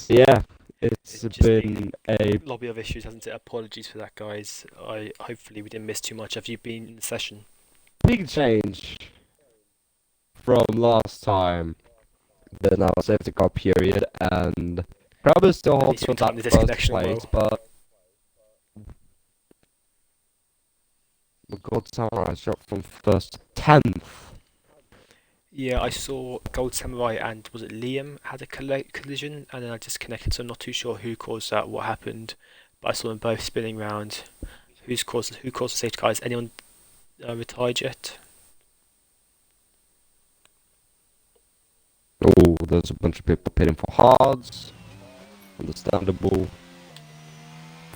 Yeah, it's It's just been been a lobby of issues, hasn't it? Apologies for that, guys. I hopefully we didn't miss too much. Have you been in the session? big change from last time. There's now a safety car period, and Crowder still At holds least we on timed that the first disconnection place, well. but the Gold Samurai shot from first to 10th. Yeah, I saw Gold Samurai and was it Liam had a collision and then I disconnected, so I'm not too sure who caused that, what happened, but I saw them both spinning round. Who caused the safety car? Has anyone retired yet? Oh, there's a bunch of people pitting for hards. Understandable.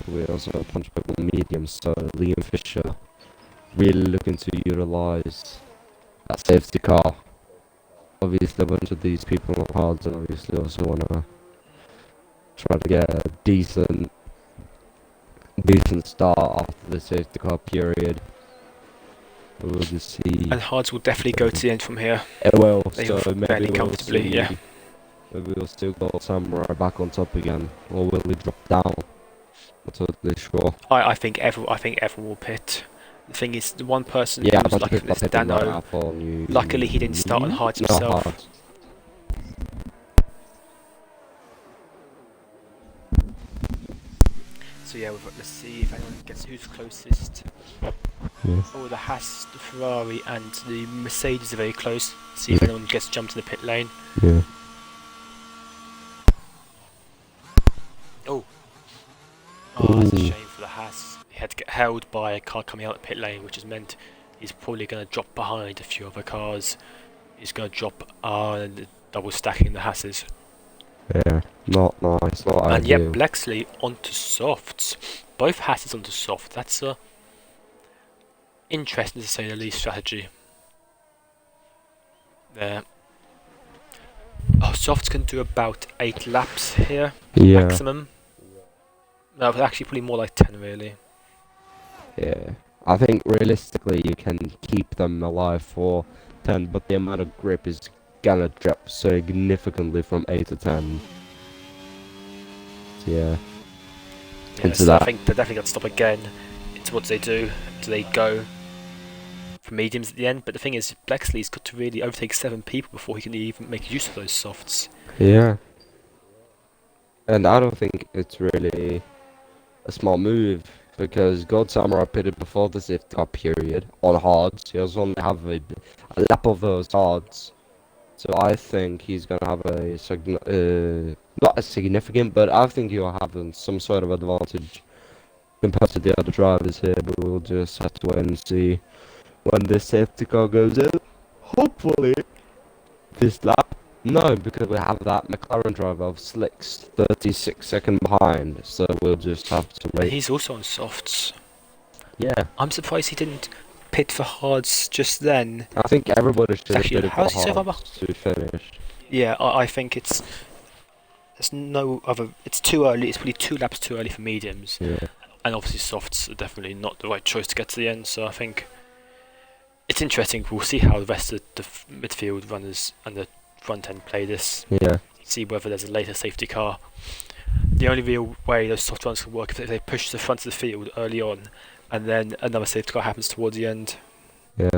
We also have a bunch of people in mediums, so Liam Fisher really looking to utilize that safety car. Obviously, a bunch of these people on hards and obviously also want to try to get a decent start after the safety car period. We'll just see. And Hards will definitely go to the end from here. It will, They so have maybe fairly we'll comfortably, see. yeah. Maybe we'll still got Samurai back on top again, or will he drop down? Not totally sure. I think everyone will pit. The thing is, the one person Yeah, a who's bunch of lucky for people are this, pitting right Dano. now for new. Luckily, he didn't start on Hards No, himself. hard. So yeah, let's see if anyone gets who's closest. Yeah. Oh, the Haas, the Ferrari, and the Mercedes are very close. See if anyone gets jumped in the pit lane. Yeah. Oh, that's a Ooh. shame for the Haas. He had to get held by a car coming out of the pit lane, which has meant he's probably going to drop behind a few other cars. He's going to drop and double stacking the Haas's. Yeah. Not nice. Not And yep, ideal. Blexley onto softs. Both Haas's onto soft. That's a interesting to say the least strategy. There. Oh, softs can do about 8 laps here, Yeah. maximum. No, but actually probably more like 10 really. Yeah. I think realistically you can keep them alive for 10, but the amount of grip is gonna drop significantly from 8 to 10. So yeah. Yeah, Into so I that. think they're definitely going to stop again. It's what do they do? Do they go for mediums at the end? But the thing is, Blexley's got to really overtake 7 people before he can even make use of those softs. Yeah. And I don't think it's really a small move because God Samurai pitted before the safety car period on hards. He was only have a lap of those hards. So I think he's gonna have not a significant, but I think he'll have some sort of advantage compared to the other drivers here. But we'll just have to wait and see when this safety car goes in. Hopefully this lap. No, because we have that McLaren driver of Slicks 36 seconds behind. So we'll just have to And wait. he's also on softs. Yeah, I'm surprised he didn't pit for hards just then. I think everybody should have Actually, pitted for how's he so far hards behind? to finish. Yeah, I think there's no other. It's too early. It's probably 2 laps too early for mediums, Yeah, and obviously softs are definitely not the right choice to get to the end. So I think it's interesting. We'll see how the rest of the midfield runners and the front end play this. yeah, See whether there's a later safety car. The only real way those soft runs can work is if they push the front of the field early on, and then another safety car happens towards the end. yeah.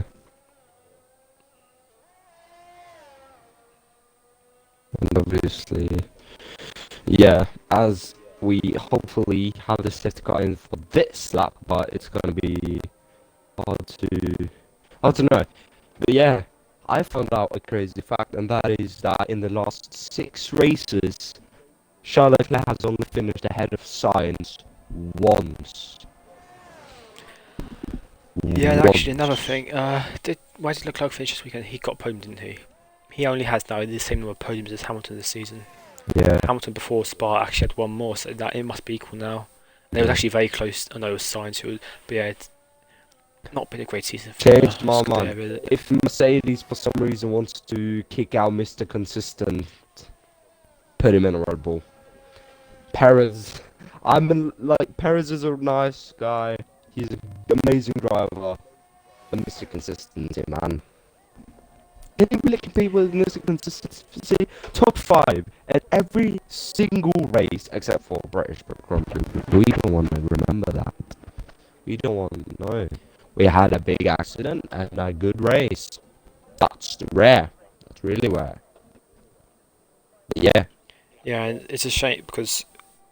And obviously, yeah, as we hopefully have the safety car in for this lap, but it's gonna be hard to, hard to know. But yeah, I found out a crazy fact, and that is that in the last 6 races, Charles Leclerc has only finished ahead of Sainz once. Yeah, and actually another Once. thing. Why did Leclerc finish this weekend? He got podium, didn't he? He only has now the same number of podiums as Hamilton this season. Yeah. Hamilton before Spa actually had one more, so that it must be equal now. And it was Yeah. actually very close. I know it was Sainz who, but yeah, it's not been a great season for Changed my Scudetto, mind. really. If Mercedes for some reason wants to kick out Mr. Consistent, put him in a Red Bull. Perez, Perez is a nice guy. He's an amazing driver. But Mr. Consistency, man. Can he really compete with this consistency? Top 5 at every single race except for British Grand Prix. We don't want to remember that. We don't want to know. We had a big accident and a good race. That's rare. That's really rare. But yeah. Yeah, and it's a shame because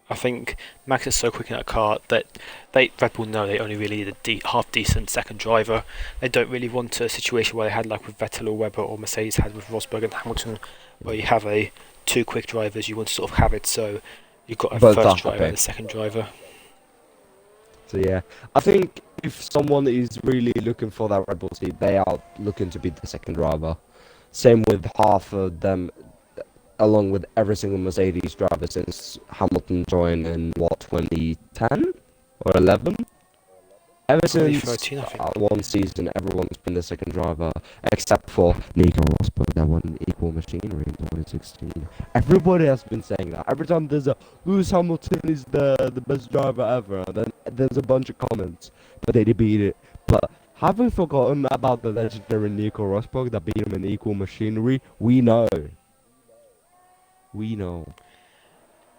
I think Max is so quick in that car that Red Bull know they only really need a half decent second driver. They don't really want a situation where they had like with Vettel or Webber or Mercedes had with Rosberg and Hamilton, where you have two quick drivers. You want to sort of have it so you've got a Both first are driver happy. and a second driver. So yeah, I think if someone is really looking for that Red Bull seat, they are looking to be the second driver. Same with half of them, along with every single Mercedes driver since Hamilton joined in what 2010 or 11. Ever since 2013, I think. one season, everyone's been the second driver, except for Nico Rosberg that won equal machinery in 2016. Everybody has been saying that. Every time there's a Lewis Hamilton is the best driver ever, then there's a bunch of comments, but they beat it. But have we forgotten about the legendary Nico Rosberg that beat him in equal machinery? We know. We know.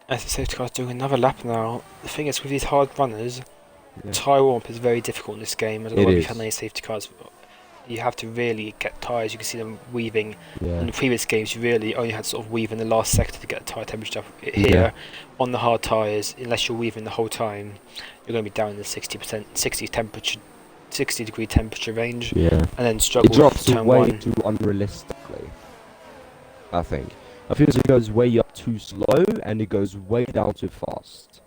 As the safety car's doing another lap now. The thing is, with these hard runners, Yeah. tyre warmth is very difficult in this game. I don't know It whether is. you've had any safety cars. You have to really get tyres. You can see them weaving. Yeah. In the previous games, you really only had to sort of weave in the last sector to get the tyre temperature up. Here, Yeah. on the hard tyres, unless you're weaving the whole time, you're going to be down in the 60 degree temperature range, Yeah. and then It struggle drops with turn way one. too unrealistically, I think. I feel it goes way up too slow and it goes way down too fast.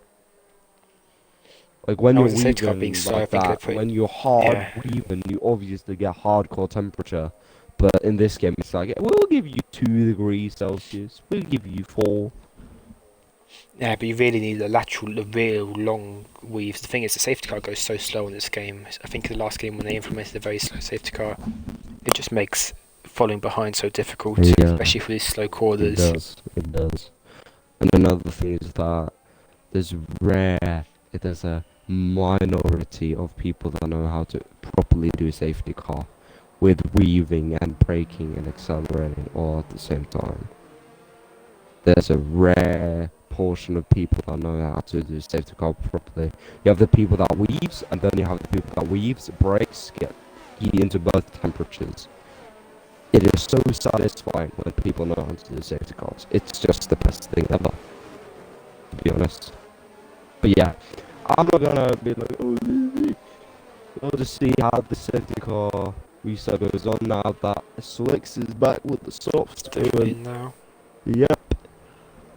Like when Now you're with the safety car being weaving slow, I like think that, they're when you're hard yeah. weaving, you obviously get hardcore temperature. But in this game, it's like, we'll give you 2 degrees Celsius, we'll give you 4. Yeah, but you really need the real long weaves. The thing is, the safety car goes so slow in this game. I think in the last game when they implemented a very slow safety car, it just makes following behind so difficult, Yeah, especially for these slow it corners. does, it does. And another thing is that there's a minority of people that know how to properly do safety car with weaving and braking and accelerating all at the same time. There's a rare portion of people that know how to do safety car properly. You have the people that weaves, and then you have the people that weaves, brakes, get heat into both temperatures. It is so satisfying when people know how to do safety cars. It's just the best thing ever, to be honest. But yeah, I'm not gonna be like, oh, we'll just see how the safety car restart goes on now that Slicks is back with the softs Definitely doing. now. Yep,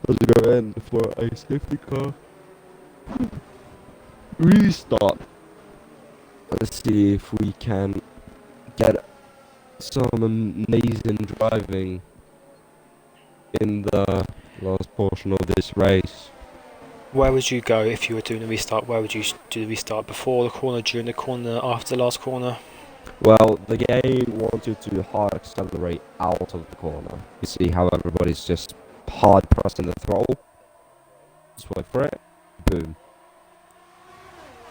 let's go in for a safety car restart. Let's see if we can get some amazing driving in the last portion of this race. Where would you go if you were doing a restart? Where would you do the restart? Before the corner, during the corner, after the last corner? Well, the game wants you to hard accelerate out of the corner. You see how everybody's just hard pressing the throttle? Just wait for it. Boom.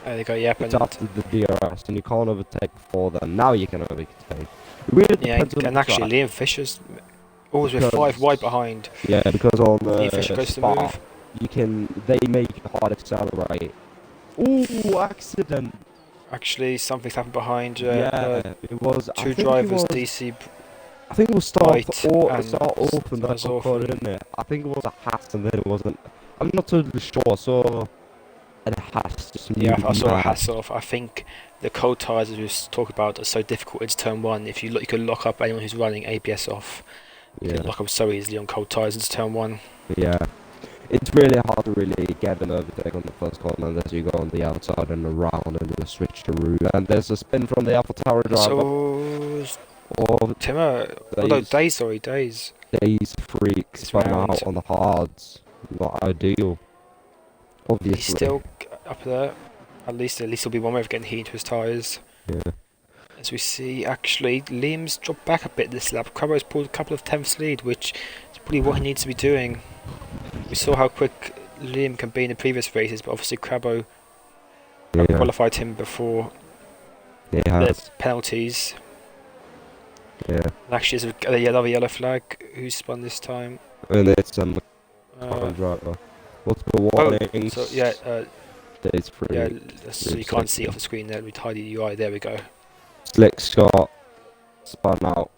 There you go, yep. It's And after the DRS and you can't overtake before then. Now you can overtake. It really yeah, depends on and the actually track. Liam Fisher's always with Because- 5 wide behind. Yeah, because on Liam Fisher goes to Spa, move. they make it hard accelerate. Ooh, accident. Actually, something's happened behind. Yeah, it was. Two drivers, DC I think it was start White and off and that Stars got off caught and- in it. I think it was a hat and then it wasn't. I'm not totally sure. I saw a hat just Yeah, I moving saw a mad. hassle off. I think the cold tyres, as we talk about, are so difficult into turn one. If you look, you can lock up anyone who's running ABS off. You Yeah, can lock up so easily on cold tyres into turn one. yeah. It's really hard to really get an overtake on the first corner unless you go on the outside and around and do a switch to route. And there's a spin from the Alpha Tower driver. So Or Days. Days freaks It's by now round. on the hards. Not ideal. Obviously. He's still up there. At least he'll be one way of getting heat into his tyres. Yeah. As we see, actually, Liam's dropped back a bit this lap. Crabo's pulled a couple of tenths lead, which is probably what he needs to be doing. We saw how quick Liam can be in the previous races, but obviously Crabo Yeah. qualified him before He the has. penalties. Yeah. And actually, there's another yellow flag. Who spun this time? And it's a Uh, McLaren driver. Multiple oh, so yeah, warnings. Days yeah. free. So you can't see it off the screen there. Let me tidy the UI. There we go. Slick Scott spun out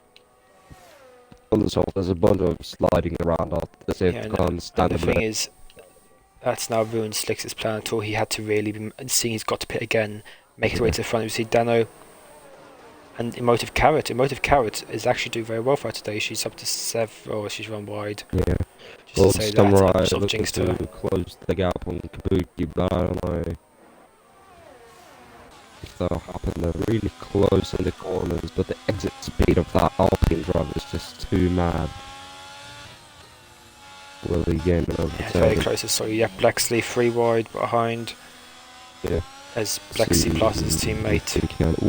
on the top. There's a bunch of sliding around after the Yeah, safety car, and the understandably. thing is, that's now ruined Slick's plan at all. He had to really be seeing he's got to pit again, make his way to the front. We see Dano and Emotive Carrot. Emotive Carrot is actually doing very well for her today. She's up to 7. Oh, she's run wide. Yeah. Just Well, to say that, Samurai sort of looking jinxed to her. close the gap on Kabuki, but I don't know if that'll happen. They're really close in the corners, but the exit speed of that Alpine driver is just too mad. Will he gain an Yeah, very overtake? close. Sorry, yeah, Blacksley 3 wide behind. Yeah. As Blacksley passes his teammate.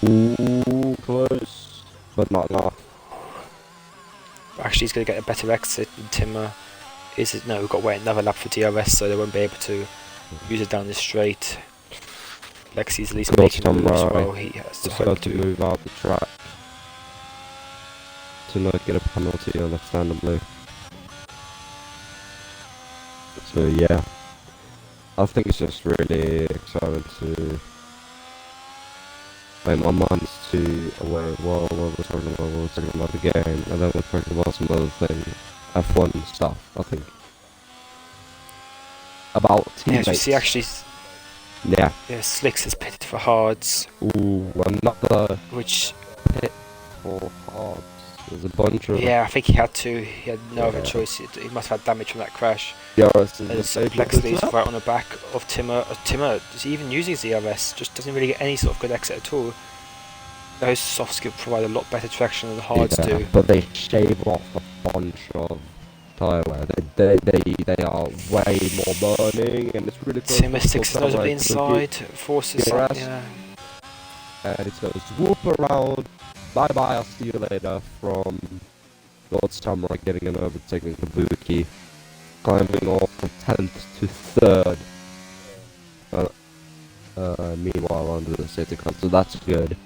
Ooh, close, but not enough. Actually, he's going to get a better exit than Timmer. No, we've got to wait another lap for DRS, so they won't be able to use it down the straight. Lexi's at least making a move as well. He has to hope to move out the track to not get a penalty, understandably. So yeah, I think it's just really exciting to. Like, my mind's too away. Well, we're talking about the game, and then we're talking about some other thing, F1 stuff. I think about teammates. Yeah, as we see actually, Yeah. Slicks has pitted for hards. Ooh, another Which pit for hards. There's a bunch of. Yeah, I think he had to. He had no other choice. He must have had damage from that crash. DRS is As disabled Blacksley's as well. right on the back of Timmer. Timmer is he even using his ERS? Just doesn't really get any sort of good exit at all. Those softs could provide a lot better traction than the hards do. But they shave off a bunch of tyre wear. They are way more burning, and it's really close. Timmer sticks his nose up the inside, forces DRS. yeah. And it goes whoop around. Bye bye, I'll see you later. From God's Samurai getting an overtaking Kabuki, climbing off from 10th to 3rd. Meanwhile, under the safety car, so that's good.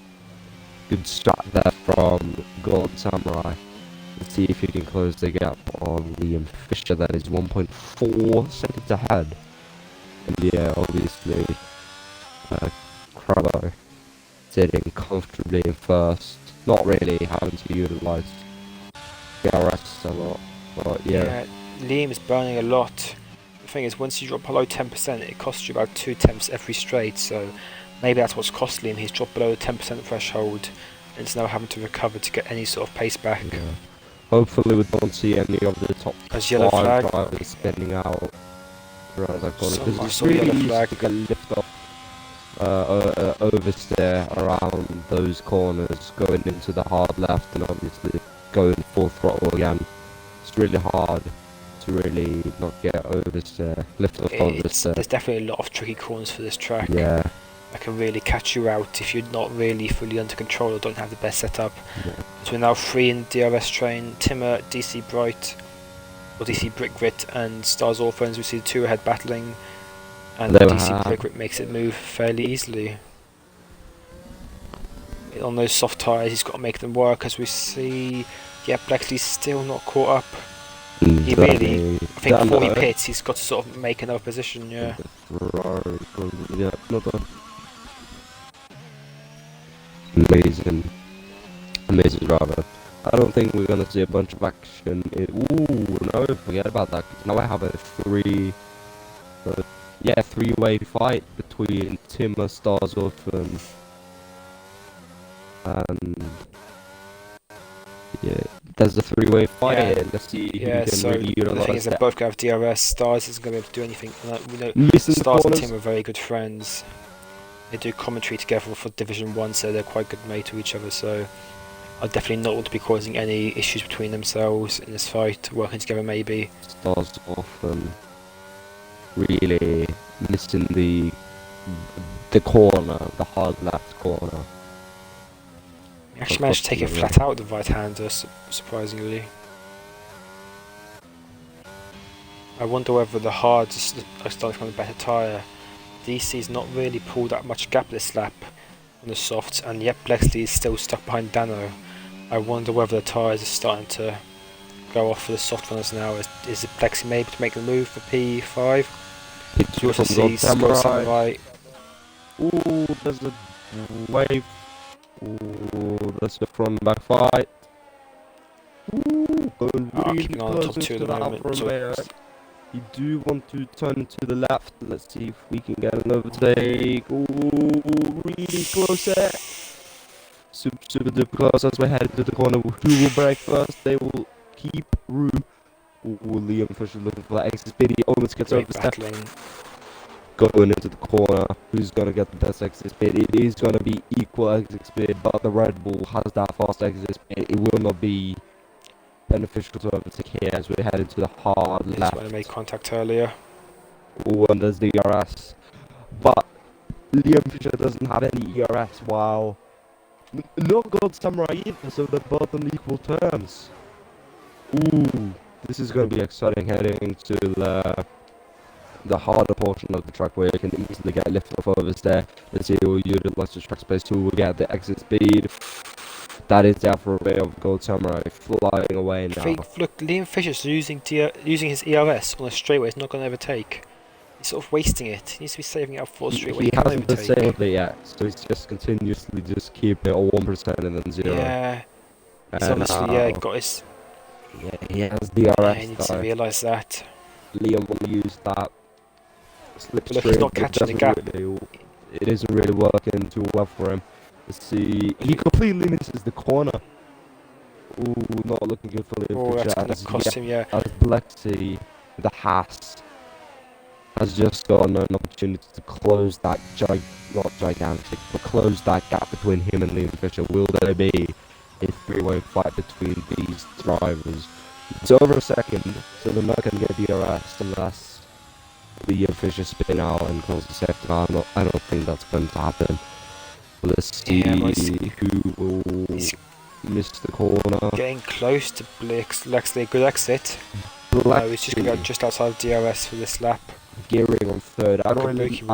Good start there from God Samurai. Let's see if he can close the gap on Liam Fisher. That is 1.4 seconds ahead. And yeah, obviously, Crabbo sitting comfortably in first. Not really having to utilise DRS a lot, but yeah. Liam is burning a lot. The thing is, once you drop below 10%, it costs you about 2 tenths every straight, so maybe that's what's cost Liam. He's dropped below the 10% threshold, and is now having to recover to get any sort of pace back. Yeah. Hopefully we don't see any of the top As yellow 5 flag. drivers spinning out around that corner, because it's yellow really easy flag. to get lift off oversteer around those corners, going into the hard left and obviously going full throttle again. It's really hard to really not get oversteer, lift off oversteer. There's definitely a lot of tricky corners for this track. Yeah. That can really catch you out if you're not really fully under control or don't have the best setup. Yeah. So we're now 3 in DRS train. Timmer, DC Bright, or DC Brickrit and Stars Orphans. We see the 2 ahead battling, and DC Brickrit makes it move fairly easily. On those soft tyres, he's got to make them work, as we see. Yeah, Blacksley's still not caught up. He really, I think before he pits, he's got to sort of make another position, yeah. Yeah, another amazing driver. I don't think we're gonna see a bunch of action. Ooh, no, forget about that. Now I have a three-way fight between Timmer, Starzorf, and yeah, there's a 3-way fight. Yeah. Let's see who Yeah, can so really the thing utilize is, they that. both have DRS. Stars isn't going to be able to do anything. We know Missing the Stars and corners. Tim are very good friends. They do commentary together for Division 1, so they're quite good mates to each other. So I definitely not want to be causing any issues between themselves in this fight, working together maybe. Stars often really missing the corner, the hard left corner. He actually managed to take it flat out with the right-hander, surprisingly. I wonder whether the hards are starting from a better tyre. DC's not really pulled that much gap this lap on the softs, and yet Blacksley is still stuck behind Dano. I wonder whether the tyres are starting to go off for the soft runners now. Is it Plexi maybe to make the move for P5? It's You also from Gold see Gold Samurai. Samurai. Ooh, there's a wave. Ooh, that's the front back fight. Ooh, going really Keeping on the close top two into at the the moment. outer So layer. You do want to turn to the left. Let's see if we can get an overtake. Ooh, really close there. Super duper close as we're heading to the corner. Who will break first? They will keep room. Ooh, Liam Fisher looking for that exit speed. He almost gets great overstep. battling. Going into the corner. Who's gonna get the best exit speed? It is gonna be equal exit speed, but the Red Bull has that fast exit speed. It will not be beneficial to overtake here as we're heading to the hard This left. one I made contact earlier. Ooh, and there's the ERS. But Liam Fisher doesn't have any ERS, while no Gold Samurai either, so they're both on equal terms. Ooh, this is going to be exciting heading to the harder portion of the track where you can easily get lift off overs there. Let's see who utilize the track space, who will get the exit speed. That is the Alpha Romeo of Gold Samurai flying away now. Look, Liam Fisher's using his ERS on a straightaway. He's not going to overtake. He's sort of wasting it. He needs to be saving it up for a straightaway. He He can hasn't overtake. disabled it yet, so he's just continuously just keeping it at 1% and then 0. Yeah, he's And obviously got his. yeah, he has the Yeah, RS he needs to though. realise that. Liam will use that But look, he's slipstream, not but catching the gap. it isn't really working too well for him. Let's see, he completely misses the corner. Ooh, not looking good for Liam Oh, that's Fisher going to cost him. Yeah, as Lexi, the Haas, has just gotten an opportunity to close that not gigantic, but close that gap between him and Liam Fisher. Will there be a three-way fight between these drivers? It's over a second, so they're not going to get DRS unless Liam Fisher spin out and calls the safety car. I don't think that's going to happen. Let's see who will miss the corner. getting close to Lexley. Good exit. No, he's just going to go just outside of DRS for this lap. Gearing on third. I don't really it.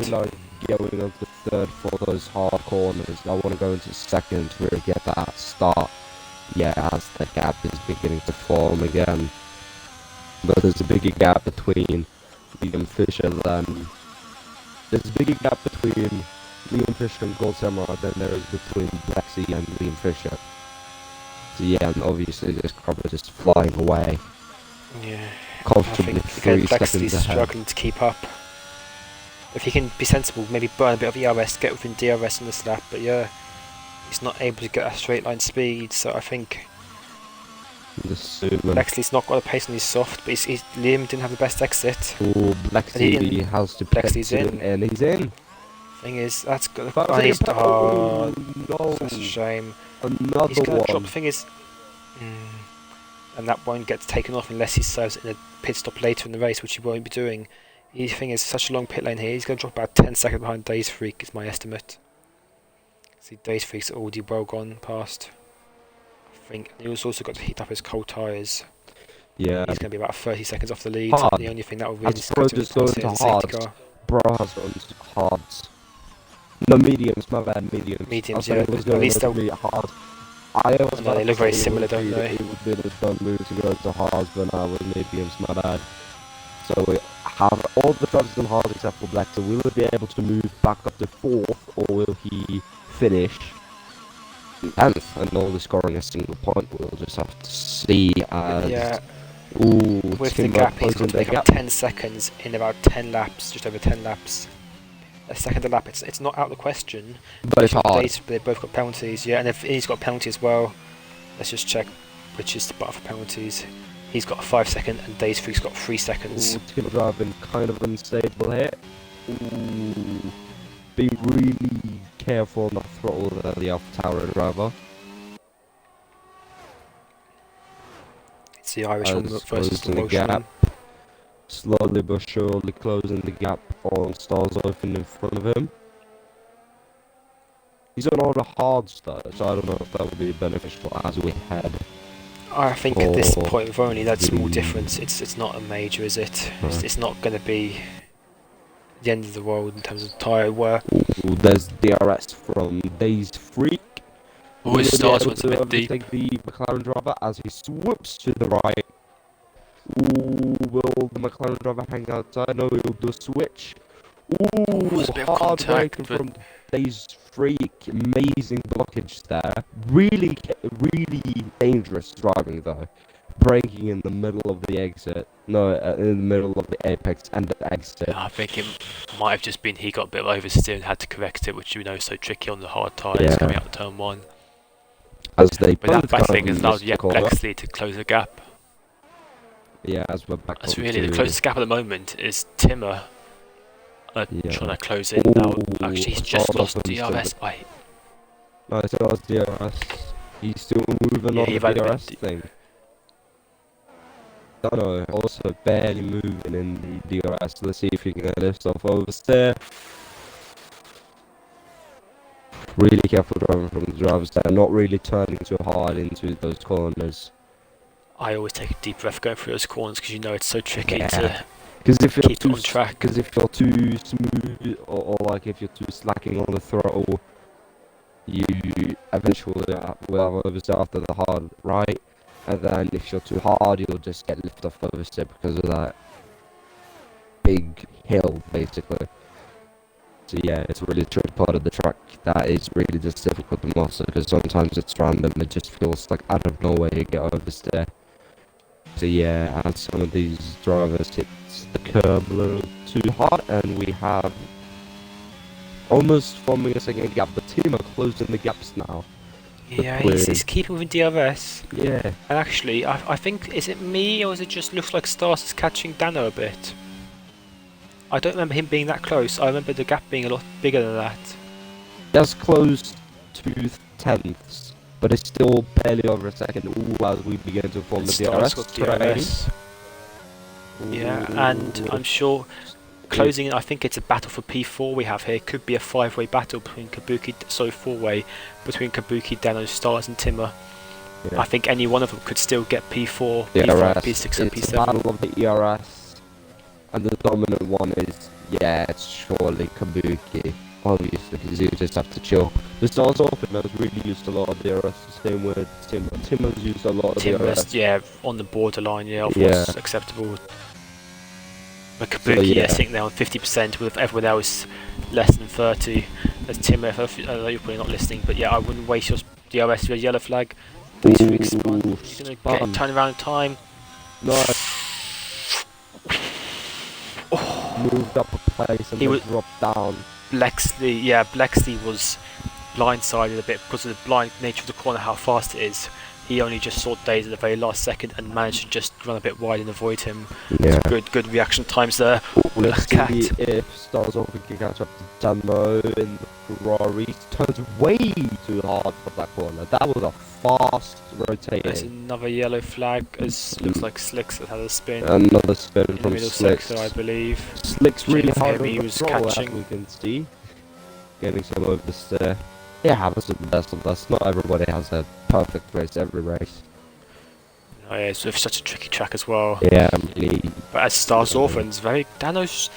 like going on to third for those hard corners. I want to go into second to really get that start. Yeah, as the gap is beginning to form again. But there's a bigger gap between Liam Fisher than... There's a bigger gap between Liam Fisher and Gold Samurai than there is between Lexi and Liam Fisher. So yeah, and obviously this car is just flying away. Yeah. Comfortably 3 seconds ahead. Struggling to keep up. If he can be sensible, maybe burn a bit of ERS, get within DRS in this lap, but yeah, he's not able to get a straight line speed, so I think Lexley's not got a pace on his soft, but Liam didn't have the best exit. Oh, Lexi has to Lexley's in. And he's in. Thing is, that's good. No, That's a shame. Another He's going to drop. one. The thing is, and that won't get taken off unless he serves it in a pit stop later in the race, which he won't be doing. The thing is, such a long pit lane here, he's going to drop about 10 seconds behind Days Freak, is my estimate. See, Days Freak's already well gone past. I think he's also got to heat up his cold tyres. Yeah. He's going to be about 30 seconds off the lead. Hard. The only thing that will really Bro just going to hard. Bro has gone to hards. No, mediums, my bad, mediums. Mediums, yeah. At least they'll be hard. I always they look very similar, don't they? It would be the done move to go to hards, but now with mediums, my bad. So we have all the drivers on hards except for Black. So will he be able to move back up to 4th, or will he finish 10th and only scoring a single point? We'll just have to see. As ooh, with the gap, he's got to make up 10 seconds in about 10 laps, just over 10 laps. A second a lap, it's not out of the question. But it's hard. They've both got penalties, yeah, and if he's got a penalty as well, let's just check which is the bar for penalties. He's got a 5 second and Days Freak's got 3 seconds. Ooh, team driving kind of unstable here. Ooh, be really careful not to throttle the Alpha Tower driver. It's the Irishman versus the Welshman. Slowly but surely closing the gap on Stars Open in front of him. He's on all the hards though, so I don't know if that would be beneficial as we head. I think at this point with only that small difference, it's not a major, is it? It's not going to be the end of the world in terms of tyre wear. Ooh, there's DRS from Days Freak. Oh, Will his he be stars able went a to bit deep. overtake the McLaren driver as he swoops to the right? Ooh, will the McLaren driver hang outside? No, he'll do a switch. Oh, Ooh, there's a bit of hard braking contact, but from these freak, amazing blockage there. Really, really dangerous driving though. Braking in the middle of the exit. No, in the middle of the apex and the exit. I think it might have just been he got a bit of oversteer and had to correct it, which you know is so tricky on the hard tyres coming out of turn 1. As they But that both back kind thing has of allowed missed the corner. Bexley to close the gap. Yeah, as we're back That's on really the to... closest gap at the moment is Timmer Yeah. trying to close in now. Ooh, Actually, he's a just start lost off and DRS by. No, it was DRS. He's still moving Yeah, on he the ran a DRS bit. thing. Dano also barely moving in the DRS. Let's see if he can get this off oversteer. Really careful driving from the drivers there, not really turning too hard into those corners. I always take a deep breath going through those corners because you know it's so tricky Yeah. to Because if you're keep too it on track. because if you're too smooth or like if you're too slacking on the throttle, you eventually will have oversteer after the hard right, and then if you're too hard, you'll just get lifted off oversteer because of that big hill, basically. So yeah, it's a really tricky part of the track that is really just difficult to master because sometimes it's random. It just feels like out of nowhere you get oversteer. So yeah, as some of these drivers hit the curb a little too hard, and we have almost forming a second gap. The team are closing the gaps now. Yeah, he's keeping with DRS. Yeah. And actually, I think, is it me or is it just looks like Stars is catching Dano a bit? I don't remember him being that close. I remember the gap being a lot bigger than that. That's close to tenths, but it's still barely over a second. Ooh, as we begin to form the Stars DRS. got DRS. Yeah, and I'm sure closing in, I think it's a battle for P4 we have here. Could be a 5-way battle between Kabuki, so 4-way between Kabuki, Dano, Stars, and Timmer. Yeah. I think any one of them could still get P4, DRS. P5, P6, and It's a P7. battle of the ERS, and the dominant one is, yeah, it's surely Kabuki. Obviously, because you just have to chill. The Stars Open has really used a lot of DRS, the same with Timmer. Timmer's used a lot of Timmer's, DRS. yeah, on the borderline, yeah, of Yeah. what's acceptable. But Kabuki, I think they're on 50% with everyone else less than 30. As Timmer, I know you're probably not listening, but yeah, I wouldn't waste your DRS with a yellow flag. Please respond. You're going to get turn around time. No. Moved up a place and then dropped down. Blexley was blindsided a bit because of the blind nature of the corner, how fast it is. He only just saw Days at the very last second and managed to just run a bit wide and avoid him. Yeah. Good reaction times there. Let's see if Stars Open can catch up to Dano in the Ferrari. Turns way too hard for that corner. That was a fast rotating. There's another yellow flag, as looks like Slicks has had a spin. Another spin in from the middle Slicks. sector, I believe. Slicks really hard on he the was throttle, catching. as we can see. Getting some oversteer. Yeah, that's the best of us. Not everybody has a perfect race every race. Oh yeah, it's with such a tricky track as well. Yeah, really. But as Stars Orphans, Dano's...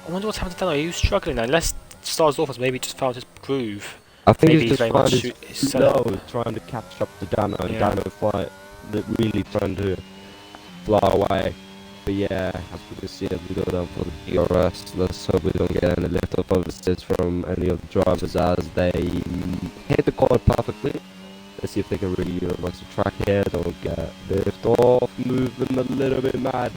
I wonder what's happened to Dano. He was struggling now, unless Stars Orphans maybe just found his groove. I think maybe he's just very trying much to slow, trying to catch up to Dano, and Yeah. Dano really trying to fly away. But yeah, as we can see, as we go down for the DRS, let's hope we don't get any lift up oversteers from any of the drivers as they hit the corner perfectly. Let's see if they can really utilize the track here. Don't get lift off, moving a little bit mad.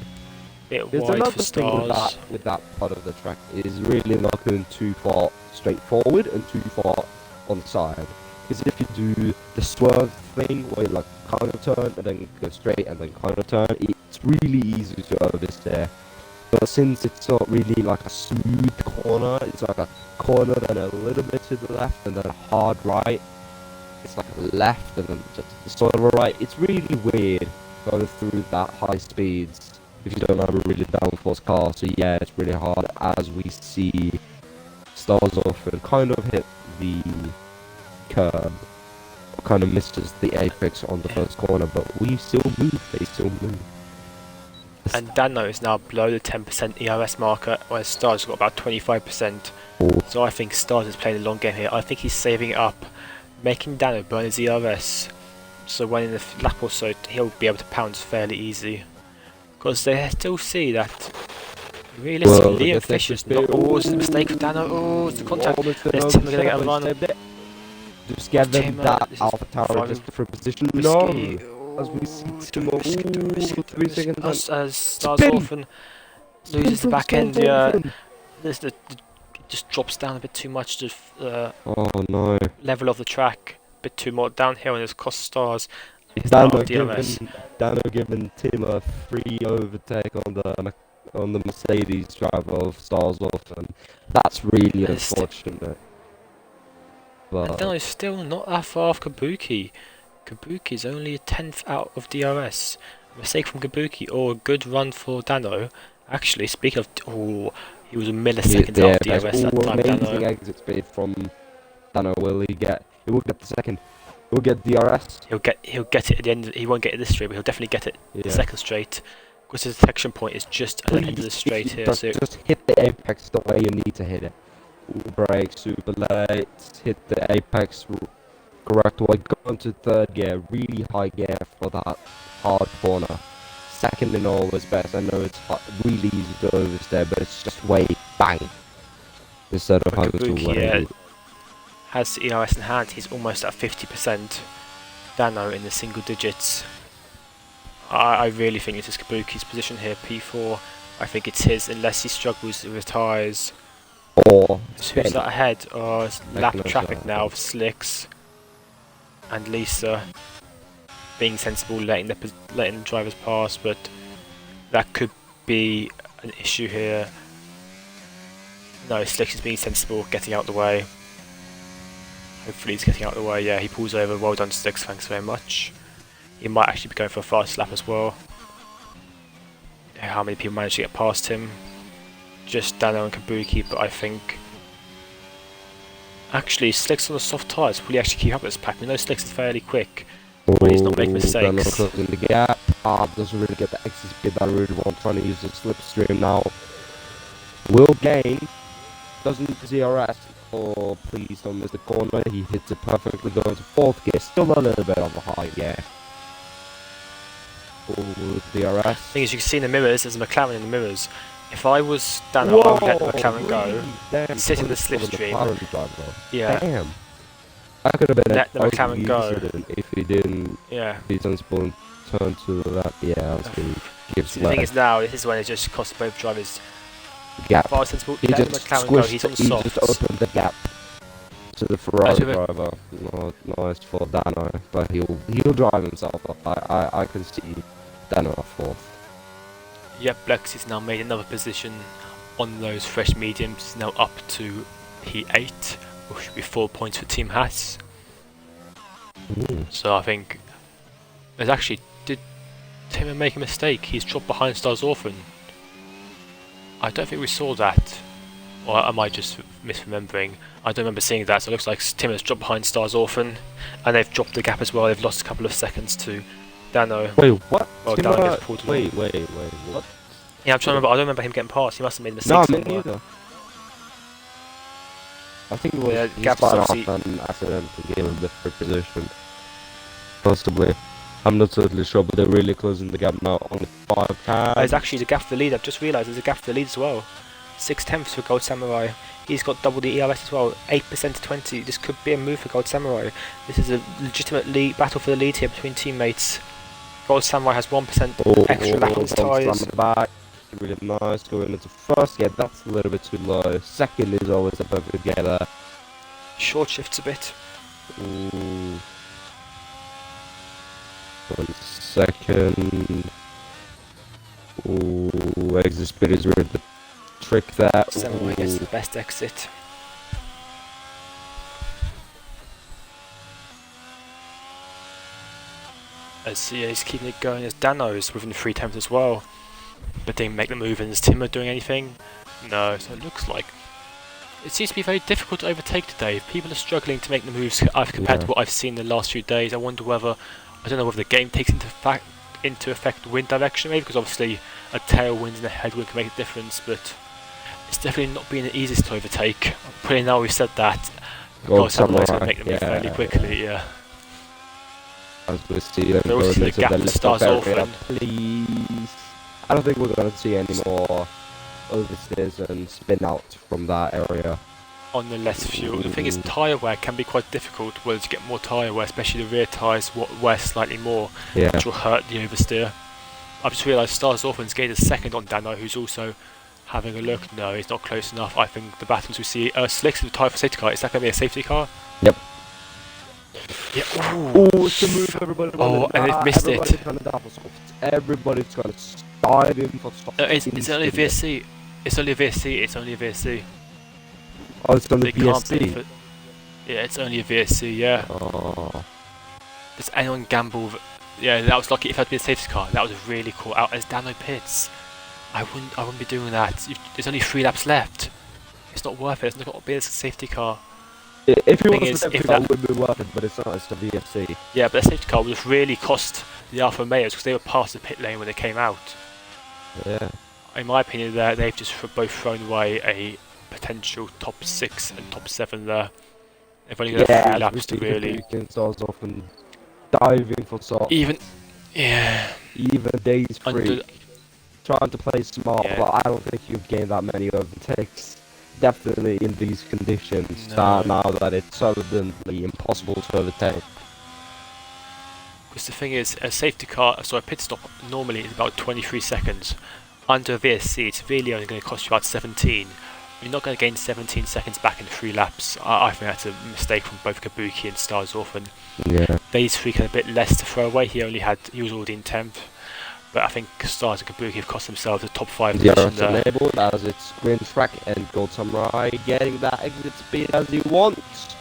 bit There's wide another for thing Stars. with that part of the track is really not going too far straight forward and too far on the side. Because if you do the swerve thing where you like kind of turn and then go straight and then kind of turn, it's really easy to oversteer. But since it's not really like a smooth corner, it's like a corner and a little bit to the left and then a hard right. It's like a left and then just sort of a right. It's really weird going through that high speeds if you don't have a really downforce car. So yeah, it's really hard as we see Stars Often kind of hit the curb, kind of misses the apex on the first corner, but we still move, they still move. And Dano is now below the 10% ERS marker, whereas Stars got about 25%. Oh. So I think Stars is playing a long game here. I think he's saving it up making Dano burn his ERS, so when in a lap or so he'll be able to pound fairly easy. Because they still see that realistically Liam Fisher's not. Oh, it's a mistake from Dano. Oh, it's the contact. There's Timmer gonna get a run. Just give them Timmer, that this is Alpha Tower just for position. risky. No! As we see Don't risk it, don't risk it, don't risk it. As Stars Spin! Orphan loses the back end, it just drops down a bit too much to Oh no. level of the track. A bit too more downhill, and it's cost Stars. Dano giving Tim a free overtake on the Mercedes driver of Stars Orphan. That's really unfortunate. And Dano's still not that far off Kabuki. Kabuki's only a 10th out of DRS. A mistake from Kabuki, or a good run for Dano. Actually, speaking of, he was a millisecond off DRS that time. Amazing exit speed from Dano. He will get the second. He'll get DRS. He'll get it at the end. He won't get it this straight, but he'll definitely get it the second straight. Because his detection point is just at the end of the straight here. So just hit the apex the way you need to hit it. Brake super late. Hit the apex correct way. Go into third gear, really high gear for that hard corner. Second and always best. I know it's really easy to overstay, but it's just way bang instead of having to wait. Has the ERS in hand, he's almost at 50%. Dano in the single digits. I really think this is Kabuki's position here, P4. I think it's his, unless he struggles with tyres. Or who's that ahead? Oh, it's lap traffic now of Slicks and Lisa. Being sensible, letting the drivers pass, but that could be an issue here. No, Slicks is being sensible, getting out the way. Hopefully he's getting out of the way. Yeah, he pulls over. Well done, Sticks. Thanks very much. He might actually be going for a fast lap as well. How many people managed to get past him? Just Dano and Kabuki, but I think actually Slicks on the soft tyres will he actually keep up with this pack? We know Slicks is fairly quick when he's not making mistakes. Closing the gap. Doesn't really get the exit speed that I really want. Trying to use the slipstream now. Will gain. Doesn't DRS. Oh, please don't miss the corner. He hits it perfectly, going to fourth gear. Still a little bit of a high gear. Oh, DRS. The thing is, you can see in the mirrors, there's a McLaren in the mirrors. If I was Dano, I would let the McLaren go, sit in the slipstream. Yeah. Damn. I could have been let the McLaren go. If he didn't be sensible and turn to that. Yeah, I was going to give the thing is now, this is when it just costs both drivers. Gap. If I was sensible, He let just the McLaren squished, go, he's on softs. He just opened the gap to the Ferrari driver. Nice for Dano, but he'll drive himself up. I can see Dano at fourth. Yep, Blex has now made another position on those fresh mediums, now up to P8, which should be 4 points for Team Haas. So I think there's actually, did Timmer make a mistake? He's dropped behind Stars Orphan. I don't think we saw that, or am I just misremembering? I don't remember seeing that, so it looks like Timmer's dropped behind Stars Orphan, and they've dropped the gap as well. They've lost a couple of seconds to Dano. Wait, what? Well, Dano gets pulled along. Wait, what? Yeah, I'm trying to remember. I don't remember him getting past. He must have made a mistake somewhere. Neither. I think it was he started off and accidentally gave him a different position. Possibly. I'm not totally sure, but they're really closing the gap now. Only 5 cars. There's actually the gap for the lead. I've just realised there's a gap for the lead as well. 6/10 for Gold Samurai. He's got double the ERS as well. 8% to 20. This could be a move for Gold Samurai. This is a legitimate battle for the lead here between teammates. Gold Samurai has 1% extra lap on his tyres. Really nice. Going into first gear, that's a little bit too low. Second is always a perfect gear there. Short shifts a bit. Ooh. 1 second. Ooh, exit speed is really the trick there. Samurai gets the best exit. As he's keeping it going as Dano's within 3 attempts as well. But didn't make the move, and is Timmer doing anything? No, so it looks like it seems to be very difficult to overtake today. People are struggling to make the moves compared to what I've seen in the last few days. I wonder whether, I don't know whether the game takes into effect wind direction, maybe, because obviously a tailwind and a headwind can make a difference, but it's definitely not been the easiest to overtake. Pretty now we've said that. Gold Samurai is going to Samurai, make them move fairly yeah. quickly, yeah. As we see them They're also going the into gap the with left Stars area, Orphan please. I don't think we're going to see any more oversteers and spin out from that area. on the less fuel. The thing is, Ooh. tyre wear can be quite difficult, whether to get more tyre wear, especially the rear tyres wear slightly more, Yeah. which will hurt the oversteer. I've just realised Stars Orphan's gained a second on Dano, who's also having a look. No, he's not close enough. I think the battles we see. Slicks with the tyre for safety car. Is that going to be a safety car? Yep. Yeah. Oh, it's the move, everybody. Oh, and they've missed it. Everybody's going to dive for softs. Everybody's going to dive in for softs. It's only a VSC. It's only a VSC. It's only a VSC. Oh, it's on the They can't pay BSC. for. Yeah, it's only a VSC. Yeah. Oh. Does anyone gamble? Yeah, that was lucky. If it had been a safety car, that was really cool. Out as Dano pits, I wouldn't be doing that. There's only 3 laps left. It's not worth it. It's not got to be a safety car. If you Thing want is, to if it that- would be worth it, but it's not. It's the VFC. Yeah, but the safety car would have really cost the Alfa Romeos because they were past the pit lane when they came out. Yeah. In my opinion, they've just both thrown away a potential top 6 and top 7 there. They've only got 3 laps to really. Stars off and diving for softs. Even Days under. free. Trying to play smart, Yeah. but I don't think you've gained that many overtakes. Definitely in these conditions, No. now that it's suddenly impossible to overtake. Because the thing is, a safety car, so a pit stop normally is about 23 seconds. Under a VSC, it's really only going to cost you about 17. You're not going to gain 17 seconds back in 3 laps. I think that's a mistake from both Kabuki and Stars Orphan. Yeah. These 3 had a bit less to throw away. He was already in 10th. But I think Stars and Kabuki have cost themselves a top 5 The position RS there. enabled as it's green track and Gold Samurai getting that exit speed as he wants.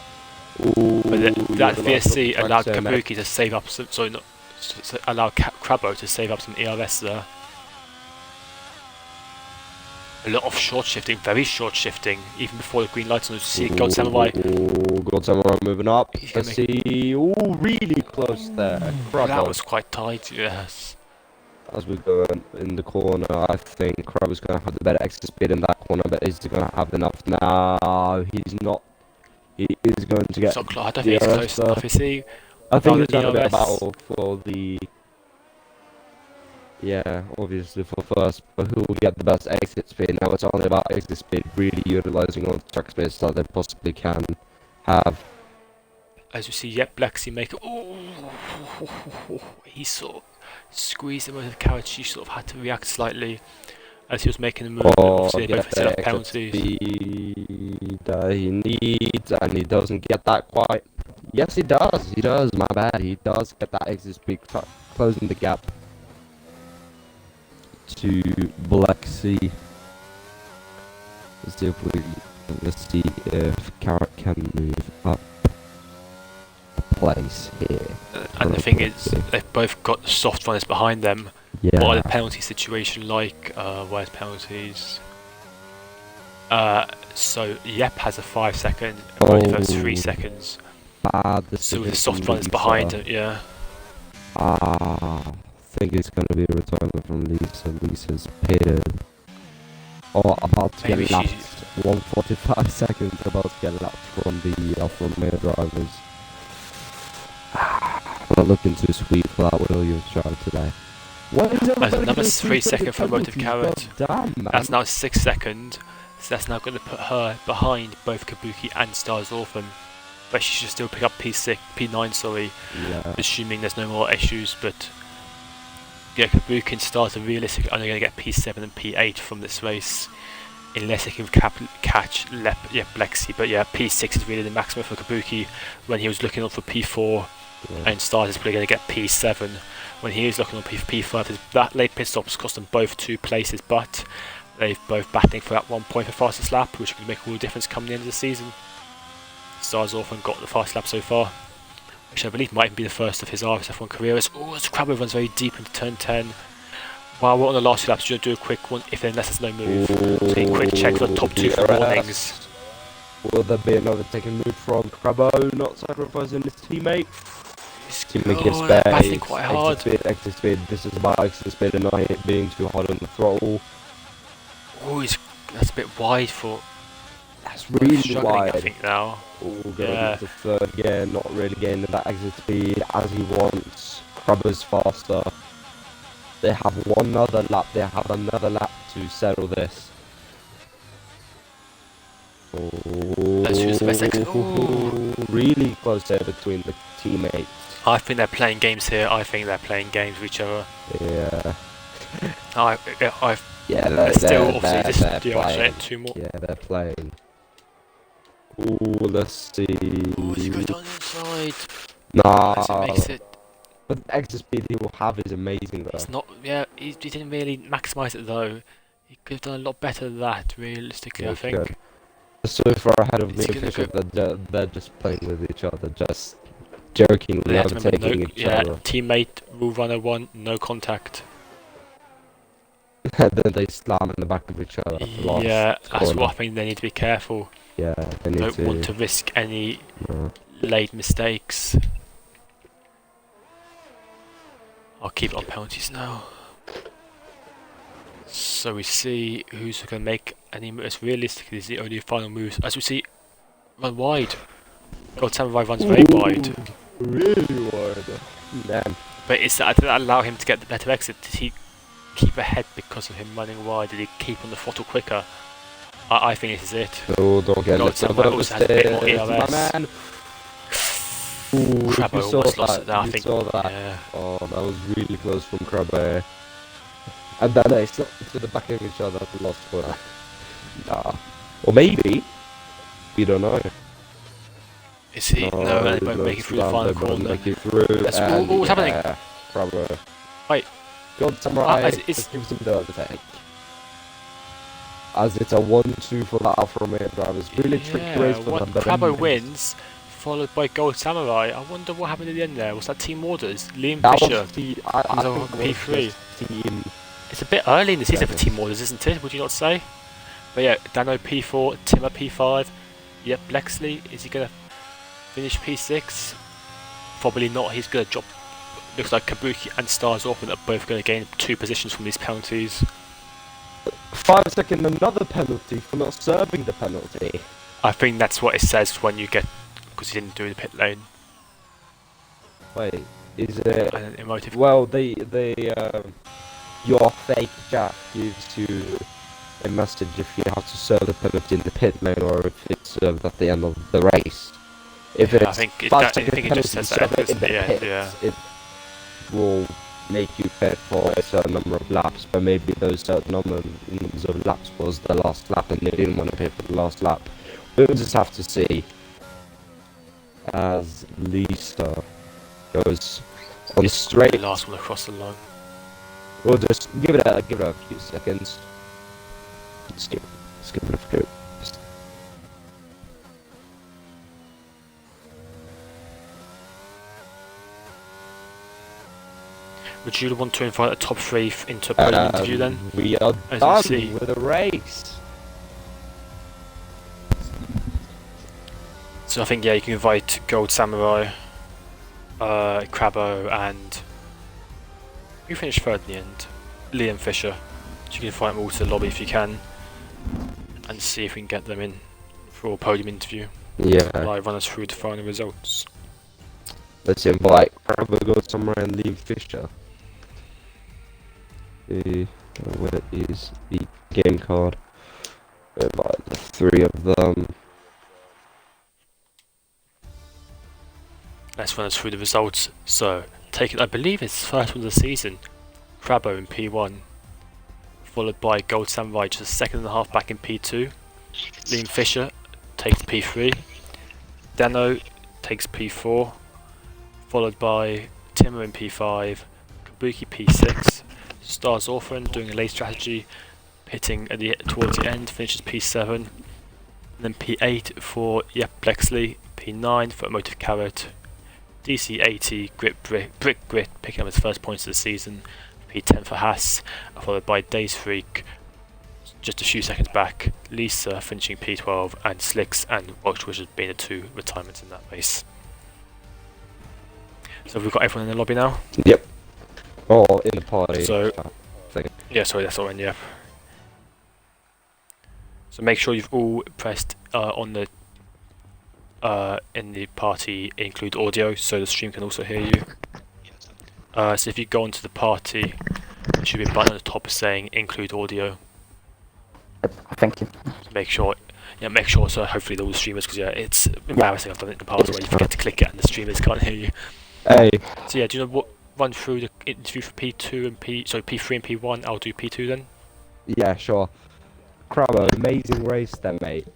Ooh, But that the VSC last allowed track, so Kabuki to save up some, allowed Crabbo to save up some ERS there. A lot of short shifting, very short shifting, even before the green lights on. You see Gold Samurai. Ooh, Gold Samurai moving up. He's gonna Let's see. Ooh, really close there. That Crabbo. was quite tight, yes. As we go in the corner, I think Crabbo's going to have the better exit speed in that corner, but is he going to have enough now? He's not. He is going to get. I don't think he's close enough, is he? I think he's the going to be a DRS. battle for the. Yeah, obviously for first, but who will get the best exit speed? Now it's only about exit speed, really utilizing all the track space that they possibly can have. As you see, yep, Lexi make it. Oh, he sort of squeezed him out of the carriage. He sort of had to react slightly as he was making the move. Obviously, they both set up penalties. Speed that he needs, and he doesn't get that quite. Yes, he does. He does. My bad. He does get that exit speed, closing the gap to Black Sea. Let's see if Carrot can move up a place here. And the thing is, they've both got soft runners behind them. Yeah. What are the penalty situation like? Where's penalties? So Yep has a 5 second, and Rodif has 3 seconds. So with the soft runners behind it, yeah. I think it's going to be a retirement from Lisa. Lisa's pitted. Or about to Maybe get lapped. 145 seconds about to get lapped from the Alfa Romeo drivers. Not looking too sweet for that Williams drive today. There's another 3 second for Motive Carrot. Damn, man. That's now 6 seconds. So that's now going to put her behind both Kabuki and Stars Orphan. But she should still pick up P9, sorry, Yeah. assuming there's no more issues. But yeah, Kabuki and Stars are realistically only going to get P7 and P8 from this race, unless they can catch Lexi. But yeah, P6 is really the maximum for Kabuki when he was looking on for P4, and Stars is probably going to get P7 when he is looking on P5. That late pit stops cost them both 2 places, but they've both battling for that 1 point for fastest lap, which could make all the difference come the end of the season. Stars Orphan got the fastest lap so far, which I believe might even be the first of his RSF1 career. As Crabbo runs very deep into turn 10. While we're on the last 2 laps, you'll do a quick one, unless there's no move. Take a quick check for the top 2 for warnings. Will there be another taken move from Crabbo, not sacrificing his teammate? Teammate gives space. Battling quite hard. Exit speed. This is about exit speed and not being too hard on the throttle. Oh, that's a bit wide for. That's really Struggling, wide. I think now. All going Yeah. into third gear, not really getting that exit speed as he wants. Crabber's faster. They have another lap. They have another lap to settle this. Let's choose the best exit. Oh, really close there between the teammates. I think they're playing games here. I think they're playing games with each other. Yeah. Yeah, they're still obviously just they're playing. 2 more. Yeah, they're playing. Ooh, let's see. Oh, as he goes down the inside. Nah. As it makes it. But the exit speed he will have is amazing though. It's not. Yeah, he didn't really maximise it though. He could have done a lot better than that. Realistically, I think. Good. So far ahead of me, Go... they're just playing with each other, just jokingly overtaking each other. Teammate rule runner 1, no contact. And then they slam in the back of each other. Yeah, that's what I think they need to be careful. Yeah, they need Don't want to risk any no. late mistakes. I'll keep it on penalties now. So we see who's going to make any moves. Realistically, this is the only final moves. As we see, run wide. God, Samurai runs very wide. Really wide. Damn. But did that allow him to get the better exit? Did he keep ahead because of him running wide? Did he keep on the throttle quicker? I think this is it. Oh, don't get God, Samurai also has a bit more ERS. My man. Ooh, Crabbo almost lost it there, I think. Saw that. Yeah. Oh, that was really close from Crabbo. And then they slipped to the back of each other at the last corner. Nah. Or maybe. We don't know. Is he? No, they won't make it through the final corner. Make it through. What's happening? Crabbo. Wait. God, Samurai It's gives him the overtake. As it's a 1-2 for the Alfa Romeo drivers. Really tricky race for them. Crabbo wins, followed by Gold Samurai. I wonder what happened at the end there. Was that team orders? Liam Fisher. I think P3. Team. It's a bit early in the season for team orders, isn't it? Would you not say? But yeah, Dano P4, Timmer P5. Yep, Blexley, is he going to finish P6? Probably not. He's going to drop. Looks like Kabuki and Stars Orphan are both going to gain 2 positions from these penalties. 5 second, another penalty for not serving the penalty. I think that's what it says when you get, because he didn't do the pit lane. Wait, is it? And an emotive. Well, your fake Jack gives you a message if you have to serve the penalty in the pit lane or if it's served at the end of the race. If it's I think it just says that in the pits, it will make you pit for a certain number of laps, but maybe those certain numbers of laps was the last lap and they didn't want to pit for the last lap. We'll just have to see as Lisa goes on straight. The last one across the line. We'll just give it a few seconds. Skip it a few. Would you want to invite a top 3 into a podium interview then? We are done with the race. So I think you can invite Gold Samurai, Crabbo, and who finished 3rd in the end? Liam Fisher. So you can invite them all to the lobby if you can, and see if we can get them in for a podium interview. Yeah. Live run us through the final results. Let's invite Crabbo, Gold Samurai, and Liam Fisher. Where is the game card? Invite the 3 of them. Let's run us through the results. So, I believe it's first one of the season. Crabbo in P1, followed by Gold Samurai just 2.5 back in P2. Liam Fisher takes P3. Dano takes P4, followed by Timmer in P5, Kabuki P6, Stars Orphan doing a late strategy, pitting towards the end, finishes P7, and then P8 for Blexley, P9 for Emotive Carrot, DC80 Brick Grit picking up his first points of the season, P10 for Haas, followed by Days Freak just a few seconds back, Lisa finishing P12, and Slicks and Watch, which has been the 2 retirements in that race. So we've got everyone in the lobby now? Yep. Oh, in the party. So, yeah, sorry, that's all in, yeah. So make sure you've all pressed on the in the party include audio, so the stream can also hear you. So if you go onto the party, there should be a button at the top saying include audio. Thank you. Make sure so hopefully all the streamers, because it's embarrassing, I've done it in the past where you forget to click it and the streamers can't hear you. Hey. So do you know what, run through the interview for P3 and P1, I'll do P2 then? Yeah, sure. Crabbo, amazing race then, mate.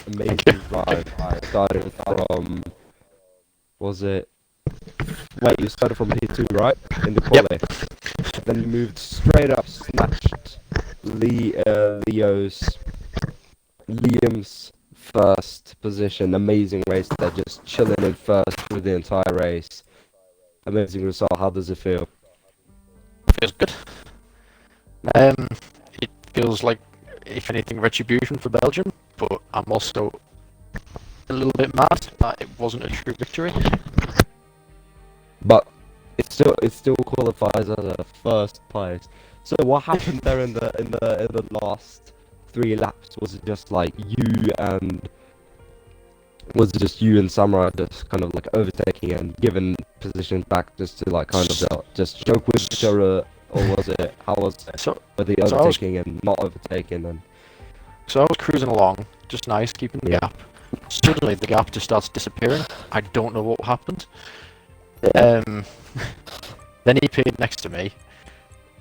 Amazing drive. I started from... Was it... Wait, you started from P2, right? In the quali. Yep. Then you moved straight up, snatched Liam's first position. Amazing race there, just chilling in first through the entire race. Amazing result. How does it feel? Feels good. It feels like, if anything, retribution for Belgium, but I'm also a little bit mad that it wasn't a true victory. But it still qualifies as a first place. So what happened there in the last 3 laps? Was it just like you and Samurai just kind of like overtaking and giving positions back just to like kind of just joke with each other, or was it, how was it? Were they overtaking and not overtaking? And so I was cruising along, just nice, keeping the gap. Suddenly the gap just starts disappearing. I don't know what happened. Then he appeared next to me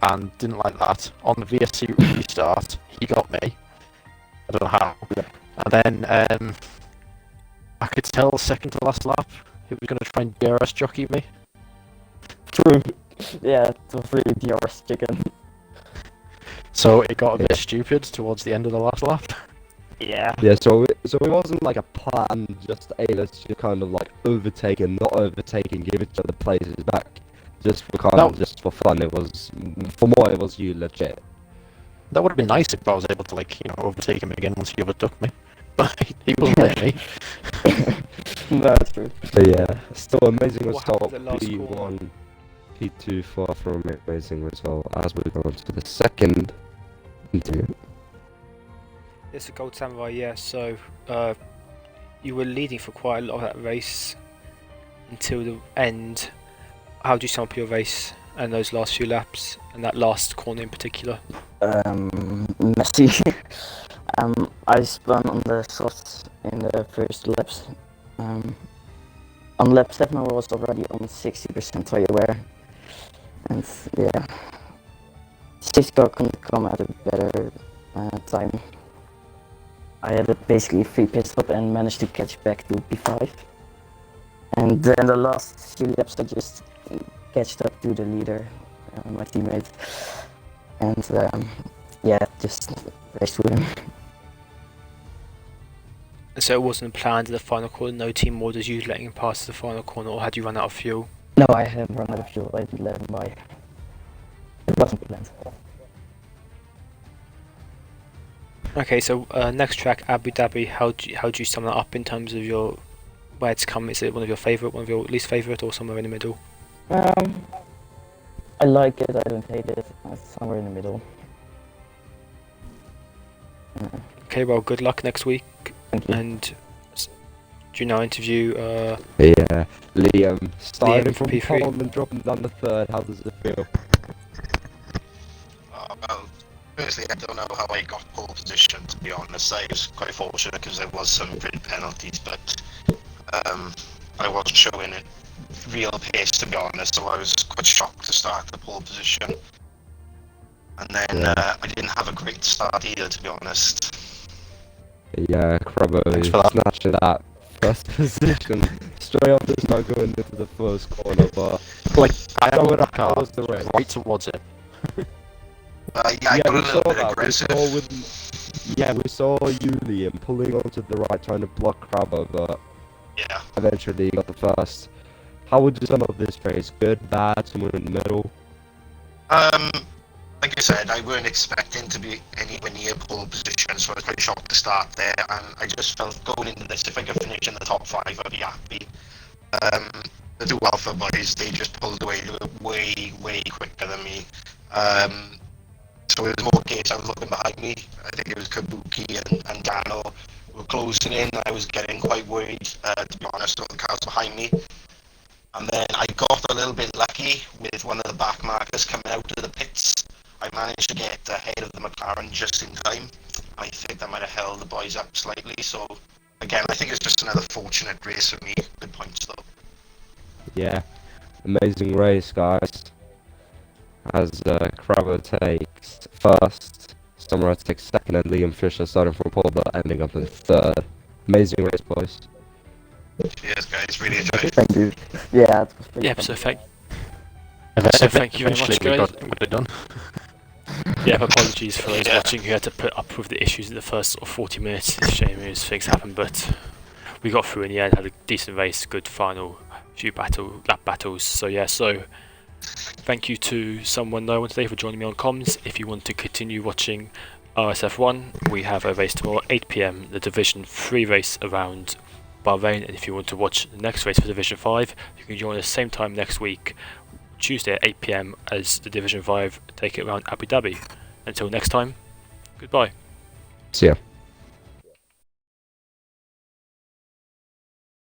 and didn't like that. On the VSC restart, he got me. I don't know how. And then I could tell second to last lap he was going to try and DRS jockey me. True. Yeah, it was really DRS chicken. So it got a bit stupid towards the end of the last lap. Yeah. Yeah, so it wasn't like a plan, just hey, let's just kind of like overtake and not overtake and give each other places back. Just for just for fun. It was, for more, it was you legit. That would have been nice if I was able to, like, overtake him again once he overtook me. But he wasn't letting me. That's true. But yeah, still amazing What result. happened at last P1, P2, far from amazing result. As we go on to the second interview. It's a Gold Samurai, yeah. So you were leading for quite a lot of that race until the end. How do you sum up your race and those last few laps and that last corner in particular? Messy. I spun on the softs in the first laps. On lap 7 I was already on 60% tire wear. And yeah, safety car couldn't come at a better time. I had basically a free pit stop and managed to catch back to P5. And then the last few laps I just catched up to the leader, my teammate. And yeah, just raced with him. So it wasn't planned in the final corner, no team orders you letting him pass the final corner, or had you run out of fuel? No, I have run out of fuel, I did let him by. It wasn't planned. Okay, so next track, Abu Dhabi, how do you sum that up in terms of your where it's come? Is it one of your favourite, one of your least favourite, or somewhere in the middle? I like it, I don't hate it, it's somewhere in the middle. Okay, well, good luck next week. Thank you. And do you now interview Yeah, Liam, starting Liam from P3. pole and dropping down the third, how does it feel? Well, firstly, I don't know how I got pole position, to be honest. I was quite fortunate because there was some grid penalties, but I wasn't showing it real pace, to be honest, so I was quite shocked to start the pole position. And then I didn't have a great start either, to be honest. Yeah, Crabbo snatching that first position straight off the start going into the first corner, but Like, I That had was car the race. right towards it. Yeah, I got a we little saw bit that. aggressive. We saw you, Liam, pulling onto the right, trying to block Crabbo, but Yeah. eventually you got the first. How would you sum up this race? Good, bad, somewhere in the middle? Like I said, I weren't expecting to be anywhere near pole position, so I was quite shocked to start there, and I just felt going into this, if I could finish in the top 5, I'd be happy. The two Alpha boys, they just pulled away way quicker than me. So it was more case I was looking behind me. I think it was Kabuki and Dano were closing in. I was getting quite worried, to be honest, about the cars behind me. And then I got a little bit lucky with one of the back markers coming out of the pits. I managed to get ahead of the McLaren just in time. I think that might have held the boys up slightly. So again, I think it's just another fortunate race for me. Good points though. Yeah, amazing race, guys. As Crabber takes first, Summerall takes second, and Liam Fisher starting from pole, but ending up in third. Amazing race, boys. Cheers, guys. Really enjoyed it. Thank you. Yeah, it was pretty Yeah, fun. so thank you very Eventually much, we guys. got it done. Yeah, apologies for those watching who had to put up with the issues in the first sort of 40 minutes. It's a shame as things happen, but we got through in the end, had a decent race, good final, few lap battles. So yeah, thank you to someone no one today for joining me on comms. If you want to continue watching RSF1, we have a race tomorrow at 8 PM, the Division 3 race around Bahrain, and if you want to watch the next race for Division 5, you can join us same time next week, Tuesday at 8 PM, as the Division 5 take it around Abu Dhabi. Until next time, goodbye. See ya.